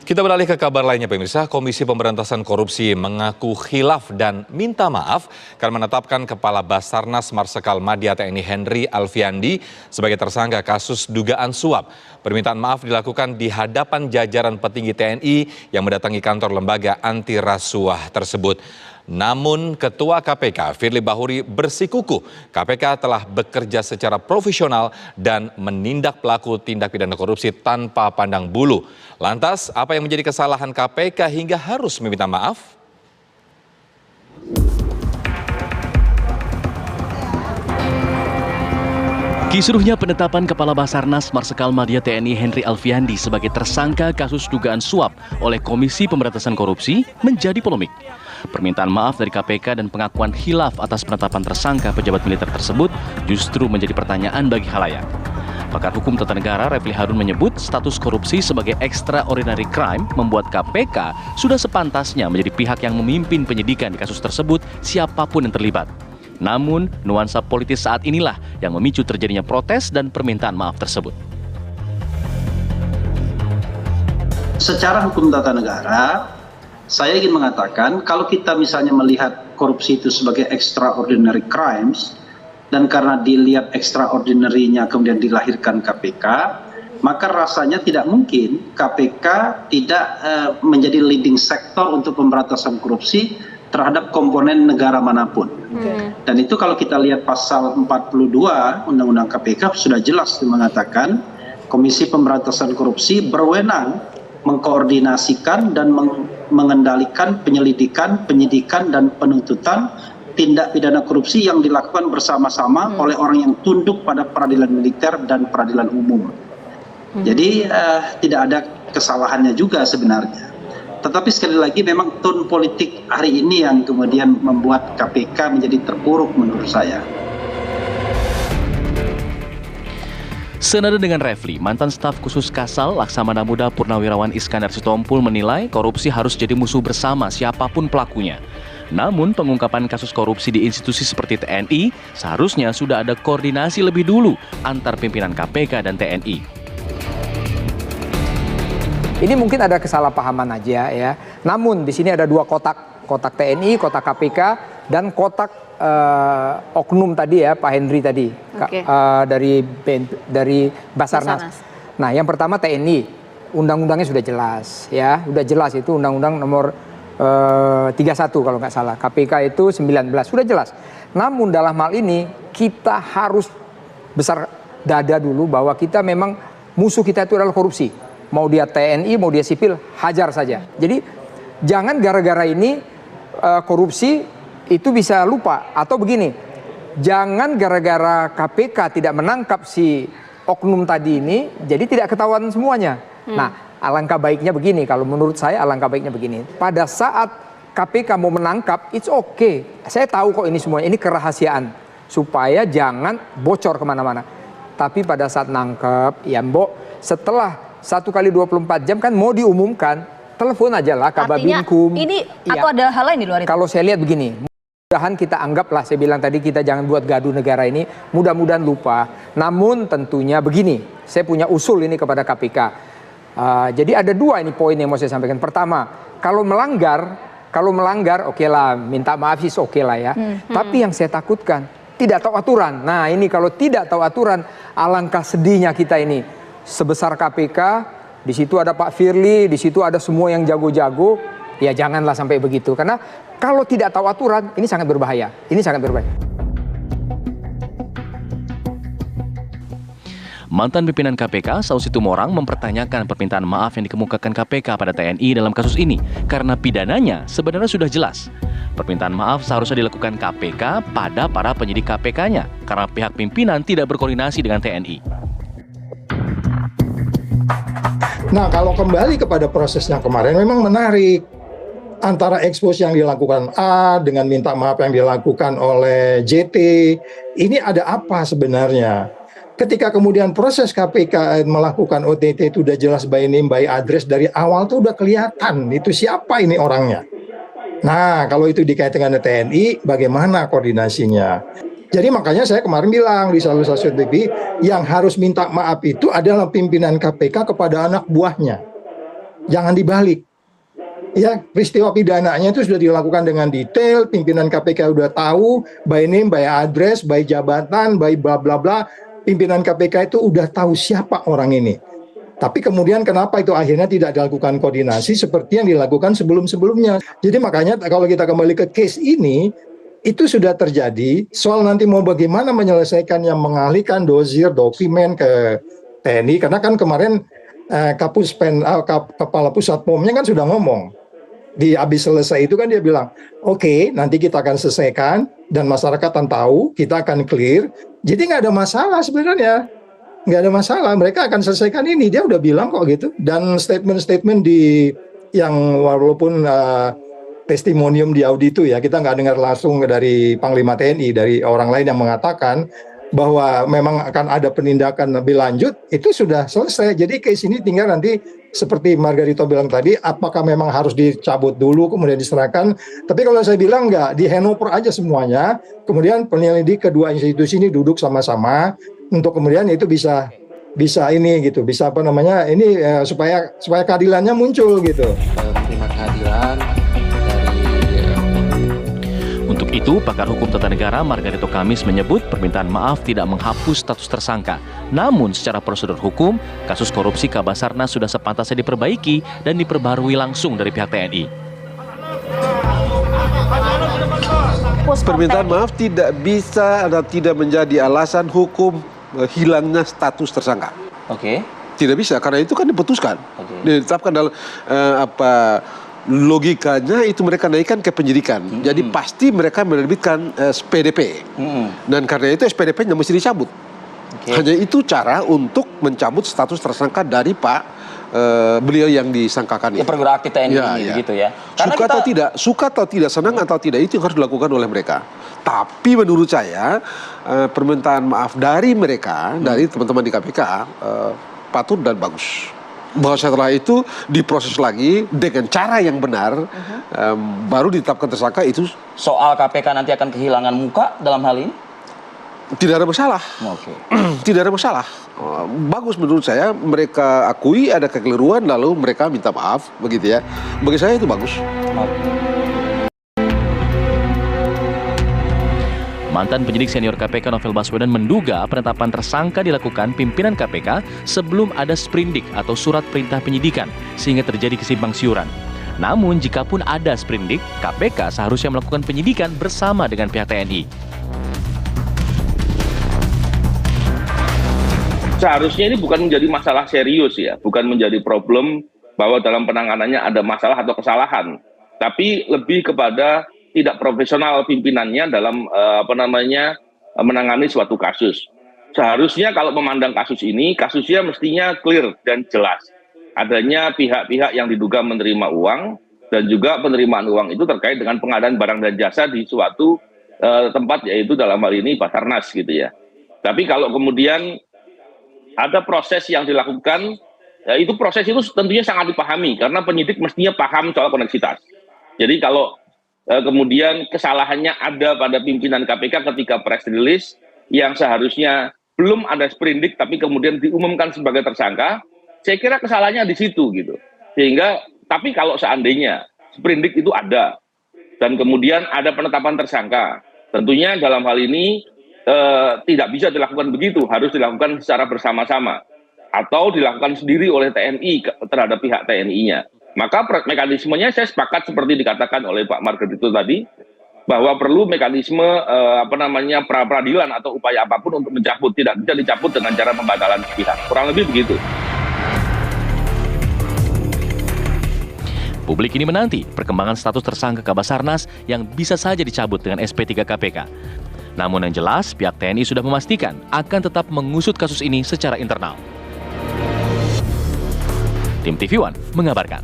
Kita beralih ke kabar lainnya pemirsa, Komisi Pemberantasan Korupsi mengaku khilaf dan minta maaf karena menetapkan Kepala Basarnas Marsikal Madya TNI Henry Alfiandi sebagai tersangka kasus dugaan suap. Permintaan maaf dilakukan di hadapan jajaran petinggi TNI yang mendatangi kantor lembaga anti rasuah tersebut. Namun Ketua KPK Firly Bahuri bersikukuh KPK telah bekerja secara profesional dan menindak pelaku tindak pidana korupsi tanpa pandang bulu. Lantas apa yang menjadi kesalahan KPK hingga harus meminta maaf? Kisruhnya penetapan Kepala Basarnas Marsikal Madya TNI Henry Alfiandi sebagai tersangka kasus dugaan suap oleh Komisi Pemberantasan Korupsi menjadi polemik. Permintaan maaf dari KPK dan pengakuan khilaf atas penetapan tersangka pejabat militer tersebut justru menjadi pertanyaan bagi khalayak. Pakar Hukum Tata Negara Refli Harun menyebut status korupsi sebagai extraordinary crime membuat KPK sudah sepantasnya menjadi pihak yang memimpin penyidikan di kasus tersebut siapapun yang terlibat. Namun, nuansa politis saat inilah yang memicu terjadinya protes dan permintaan maaf tersebut. Secara hukum tata negara, saya ingin mengatakan kalau kita misalnya melihat korupsi itu sebagai extraordinary crimes, dan karena dilihat extraordinary-nya kemudian dilahirkan KPK, maka rasanya tidak mungkin KPK tidak menjadi leading sector untuk pemberantasan korupsi terhadap komponen negara manapun. Dan itu kalau kita lihat pasal 42 Undang-Undang KPK sudah jelas mengatakan Komisi Pemberantasan Korupsi berwenang mengkoordinasikan dan mengendalikan penyelidikan, penyidikan dan penuntutan tindak pidana korupsi yang dilakukan bersama-sama oleh orang yang tunduk pada peradilan militer dan peradilan umum. Jadi tidak ada kesalahannya juga sebenarnya. Tetapi sekali lagi memang tone politik hari ini yang kemudian membuat KPK menjadi terpuruk menurut saya. Senada dengan Refli, mantan staf khusus Kasal Laksamana Muda Purnawirawan Iskandar Sitompul menilai korupsi harus jadi musuh bersama siapapun pelakunya. Namun pengungkapan kasus korupsi di institusi seperti TNI seharusnya sudah ada koordinasi lebih dulu antar pimpinan KPK dan TNI. Ini mungkin ada kesalahpahaman aja ya. Namun di sini ada dua kotak, kotak TNI, kotak KPK, dan kotak oknum tadi ya, Pak Henry tadi dari Basarnas. Nah, yang pertama TNI, undang-undangnya sudah jelas ya, sudah jelas itu Undang-Undang nomor 31 kalau nggak salah. KPK itu 19, sudah jelas. Namun dalam hal ini kita harus besar dada dulu bahwa kita memang musuh kita itu adalah korupsi. Mau dia TNI, mau dia sipil, hajar saja. Jadi jangan gara-gara ini korupsi itu bisa lupa. Atau begini, jangan gara-gara KPK tidak menangkap si oknum tadi ini, jadi tidak ketahuan semuanya. Nah, alangkah baiknya begini, kalau menurut saya alangkah baiknya begini. Pada saat KPK mau menangkap, it's okay. Saya tahu kok ini semuanya, ini kerahasiaan. Supaya jangan bocor kemana-mana. Tapi pada saat nangkep, ya Mbok, setelah 1 kali 24 jam kan mau diumumkan, telepon aja lah Kababinkum. Artinya ini atau ada hal lain di luar itu? Kalau saya lihat begini, mudah-mudahan kita anggaplah, saya bilang tadi kita jangan buat gaduh negara ini, mudah-mudahan lupa. Namun tentunya begini, saya punya usul ini kepada KPK. Jadi ada dua ini poin yang mau saya sampaikan. Pertama, kalau melanggar oke lah, minta maaf sih oke lah ya. Tapi yang saya takutkan, tidak tahu aturan. Nah ini kalau tidak tahu aturan, alangkah sedihnya kita ini. Sebesar KPK, di situ ada Pak Firly, di situ ada semua yang jago-jago, ya janganlah sampai begitu. Karena kalau tidak tahu aturan, ini sangat berbahaya. Ini sangat berbahaya. Mantan pimpinan KPK, Saud Situmorang, mempertanyakan permintaan maaf yang dikemukakan KPK pada TNI dalam kasus ini. Karena pidananya sebenarnya sudah jelas. Permintaan maaf seharusnya dilakukan KPK pada para penyidik KPK-nya. Karena pihak pimpinan tidak berkoordinasi dengan TNI. Nah, kalau kembali kepada prosesnya kemarin memang menarik. Antara expose yang dilakukan A dengan minta maaf yang dilakukan oleh JT. Ini ada apa sebenarnya? Ketika kemudian proses KPK melakukan OTT itu udah jelas by name, by address dari awal tuh udah kelihatan itu siapa ini orangnya. Nah, kalau itu dikaitkan dengan TNI, bagaimana koordinasinya? Jadi makanya saya kemarin bilang di salah satu TV, yang harus minta maaf itu adalah pimpinan KPK kepada anak buahnya. jangan dibalik. Ya, peristiwa pidananya itu sudah dilakukan dengan detail, pimpinan KPK udah tahu, by name, by address, by jabatan, by bla bla bla. Pimpinan KPK itu udah tahu siapa orang ini. Tapi kemudian kenapa itu akhirnya tidak dilakukan koordinasi seperti yang dilakukan sebelum-sebelumnya. Jadi makanya kalau kita kembali ke case ini, itu sudah terjadi. Soal nanti mau bagaimana menyelesaikan yang mengalihkan dossier dokumen ke TNI, karena kan kemarin Kepala Pusat POM-nya kan sudah ngomong. Di habis selesai itu kan dia bilang, oke, nanti kita akan selesaikan dan masyarakat akan tahu, kita akan clear. Jadi nggak ada masalah sebenarnya, nggak ada masalah. Mereka akan selesaikan ini. Dia udah bilang kok gitu. Dan statement-statement yang walaupun testimonium di audio itu ya, kita nggak dengar langsung dari Panglima TNI, dari orang lain yang mengatakan bahwa memang akan ada penindakan lebih lanjut, itu sudah selesai. Jadi case ini tinggal nanti seperti Margarito bilang tadi, apakah memang harus dicabut dulu kemudian diserahkan. Tapi kalau saya bilang enggak, di handover aja semuanya, kemudian penyelidik kedua institusi ini duduk sama-sama untuk kemudian itu bisa ini gitu, bisa apa namanya ini supaya keadilannya muncul gitu. Terima keadilan. Untuk itu, pakar hukum tata negara Margarito Kamis menyebut permintaan maaf tidak menghapus status tersangka. Namun, secara prosedur hukum, kasus korupsi Kabasarnas sudah sepantasnya diperbaiki dan diperbarui langsung dari pihak TNI. Permintaan maaf tidak bisa atau tidak menjadi alasan hukum hilangnya status tersangka. Oke. Tidak bisa, karena itu kan diputuskan. Ditetapkan dalam logikanya itu mereka naikkan ke penyidikan. Jadi pasti mereka menerbitkan SPDP. Dan karena itu SPDP-nya mesti dicabut. Hanya itu cara untuk mencabut status tersangka dari beliau yang disangkakan itu. Perwira aktif TNI ini begitu ya. Karena suka atau tidak, senang atau tidak, itu yang harus dilakukan oleh mereka. Tapi menurut saya permintaan maaf dari mereka, dari teman-teman di KPK patut dan bagus. Bahwa setelah itu diproses lagi dengan cara yang benar, baru ditetapkan tersangka itu. Soal KPK nanti akan kehilangan muka dalam hal ini? Tidak ada masalah. Tidak ada masalah. Bagus menurut saya, mereka akui ada kekeliruan lalu mereka minta maaf, begitu ya. Bagi saya itu bagus. Mantan penyidik senior KPK Novel Baswedan menduga penetapan tersangka dilakukan pimpinan KPK sebelum ada sprindik atau surat perintah penyidikan sehingga terjadi kesimpang siuran. Namun jikapun ada sprindik, KPK seharusnya melakukan penyidikan bersama dengan pihak TNI. Seharusnya ini bukan menjadi masalah serius ya, bukan menjadi problem bahwa dalam penanganannya ada masalah atau kesalahan, tapi lebih kepada tidak profesional pimpinannya dalam menangani suatu kasus. Seharusnya kalau memandang kasus ini, kasusnya mestinya clear dan jelas. Adanya pihak-pihak yang diduga menerima uang dan juga penerimaan uang itu terkait dengan pengadaan barang dan jasa di suatu tempat, yaitu dalam hal ini Basarnas gitu ya. Tapi kalau kemudian ada proses yang dilakukan, ya itu proses itu tentunya sangat dipahami karena penyidik mestinya paham soal koneksitas. Jadi kalau kemudian kesalahannya ada pada pimpinan KPK ketika press release yang seharusnya belum ada sprindik tapi kemudian diumumkan sebagai tersangka, saya kira kesalahannya di situ gitu. Sehingga, tapi kalau seandainya sprindik itu ada dan kemudian ada penetapan tersangka, tentunya dalam hal ini tidak bisa dilakukan begitu, harus dilakukan secara bersama-sama atau dilakukan sendiri oleh TNI terhadap pihak TNI-nya. Maka mekanismenya saya sepakat seperti dikatakan oleh Pak Margarito tadi, bahwa perlu mekanisme pra-peradilan atau upaya apapun untuk mencabut, tidak bisa dicabut dengan cara pembatalan pihak. Kurang lebih begitu. Publik ini menanti perkembangan status tersangka Kabasarnas yang bisa saja dicabut dengan SP3 KPK. Namun yang jelas, pihak TNI sudah memastikan akan tetap mengusut kasus ini secara internal. Tim TV One mengabarkan.